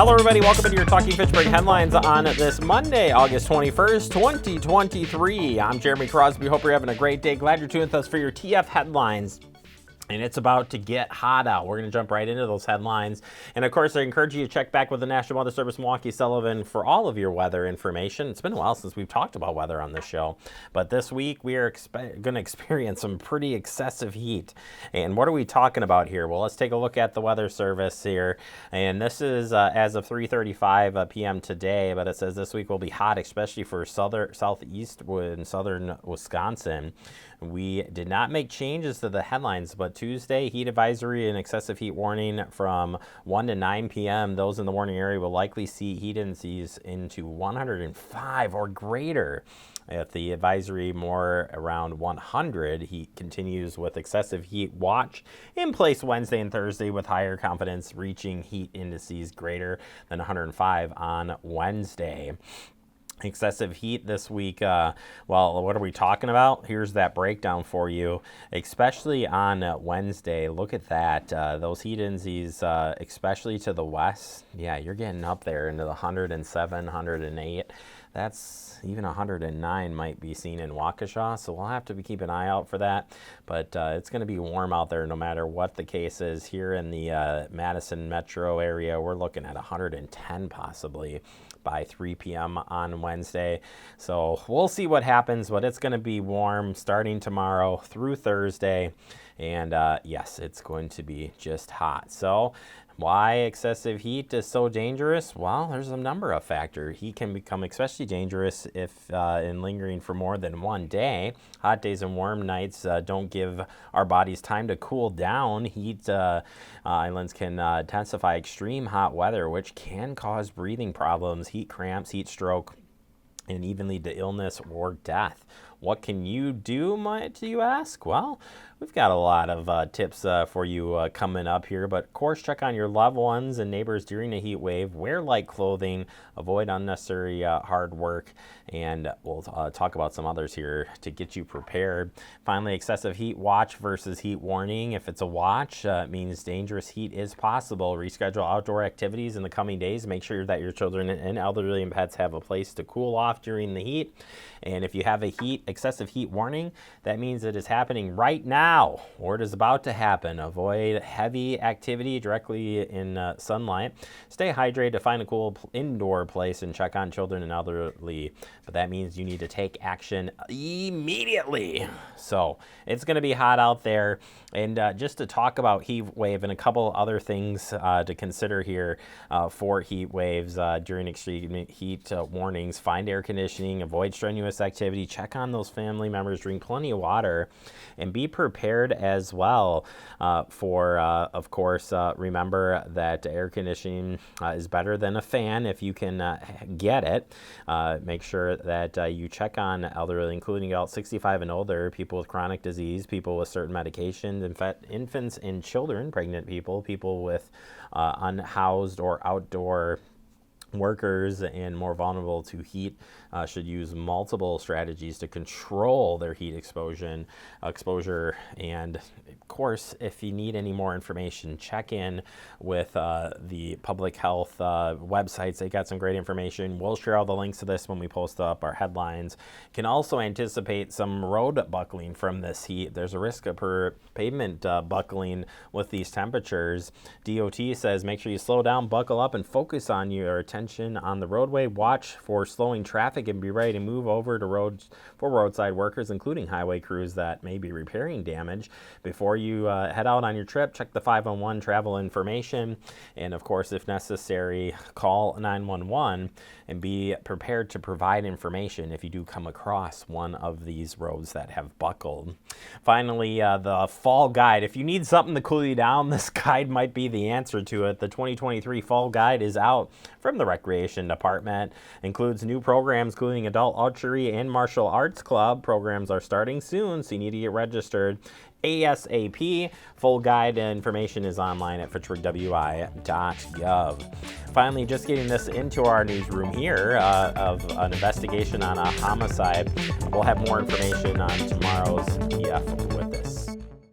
Hello, everybody. Welcome into your Talking Fitchburg headlines on this Monday, August 21st, 2023. I'm Jeremy Crosby. Hope you're having a great day. Glad you're tuning with us for your TF headlines. And it's about to get hot out. We're going to jump right into those headlines. And of course, I encourage you to check back with the National Weather Service Milwaukee Sullivan for all of your weather information. It's been a while since we've talked about weather on this show. But this week, we are going to experience some pretty excessive heat. And what are we talking about here? Well, let's take a look at the weather service here. And this is as of 3:35 p.m. today. But it says this week will be hot, especially for southeast and southern Wisconsin. We did not make changes to the headlines, but Tuesday, heat advisory and excessive heat warning from 1 to 9 p.m. Those in the warning area will likely see heat indices into 105 or greater. If the advisory more around 100, heat continues with excessive heat watch in place Wednesday and Thursday with higher confidence reaching heat indices greater than 105 on Wednesday. Excessive heat this week. Well, what are we talking about? Here's that breakdown for you, especially on Wednesday. Look at that. Those heat indices, especially to the west. Yeah, you're getting up there into the 107, 108. That's even 109 might be seen in Waukesha, so we'll have to keep an eye out for that. But it's going to be warm out there no matter what the case is. Here in the Madison metro area, we're looking at 110 possibly by 3 p.m. on Wednesday. So we'll see what happens, but it's going to be warm starting tomorrow through Thursday. And yes, it's going to be just hot. So why excessive heat is so dangerous? Well, there's a number of factors. Heat can become especially dangerous if in lingering for more than one day. Hot days and warm nights don't give our bodies time to cool down. Heat islands can intensify extreme hot weather, which can cause breathing problems, heat cramps, heat stroke, and even lead to illness or death. What can you do, might you ask? Well, we've got a lot of tips for you coming up here, but of course, check on your loved ones and neighbors during a heat wave. Wear light clothing, avoid unnecessary hard work, and we'll talk about some others here to get you prepared. Finally, excessive heat watch versus heat warning. If it's a watch, it means dangerous heat is possible. Reschedule outdoor activities in the coming days. Make sure that your children and elderly and pets have a place to cool off during the heat. And if you have a excessive heat warning, that means it is happening right now or it is about to happen. Avoid heavy activity directly in sunlight. Stay hydrated to find a cool indoor place and check on children and elderly. But that means you need to take action immediately. So it's going to be hot out there. And just to talk about heat wave and a couple other things to consider here for heat waves during extreme heat warnings, find air conditioning, avoid strenuous activity, check on those family members, drink plenty of water, and be prepared as well for, of course, remember that air conditioning is better than a fan if you can get it. Make sure that you check on elderly, including adults 65 and older, people with chronic disease, people with certain medications, infants and children, pregnant people, people with unhoused or outdoor workers and more vulnerable to heat should use multiple strategies to control their heat exposure. And of course, if you need any more information, check in with the public health websites. They got some great information. We'll share all the links to this when we post up our headlines. Can also anticipate some road buckling from this heat. There's a risk of pavement buckling with these temperatures. DOT says make sure you slow down, buckle up, and focus on your attention on the roadway. Watch for slowing traffic and be ready to move over to roads for roadside workers, including highway crews that may be repairing damage. Before you head out on your trip, check the 511 travel information. And of course, if necessary, call 911 and be prepared to provide information if you do come across one of these roads that have buckled. Finally, the fall guide. If you need something to cool you down, this guide might be the answer to it. The 2023 fall guide is out from the Recreation Department. Includes new programs including adult archery and martial arts club. Programs are starting soon, so you need to get registered ASAP. Full guide information is online at fitchburgwi.gov. Finally, just getting this into our newsroom here of an investigation on a homicide. We'll have more information on tomorrow's TF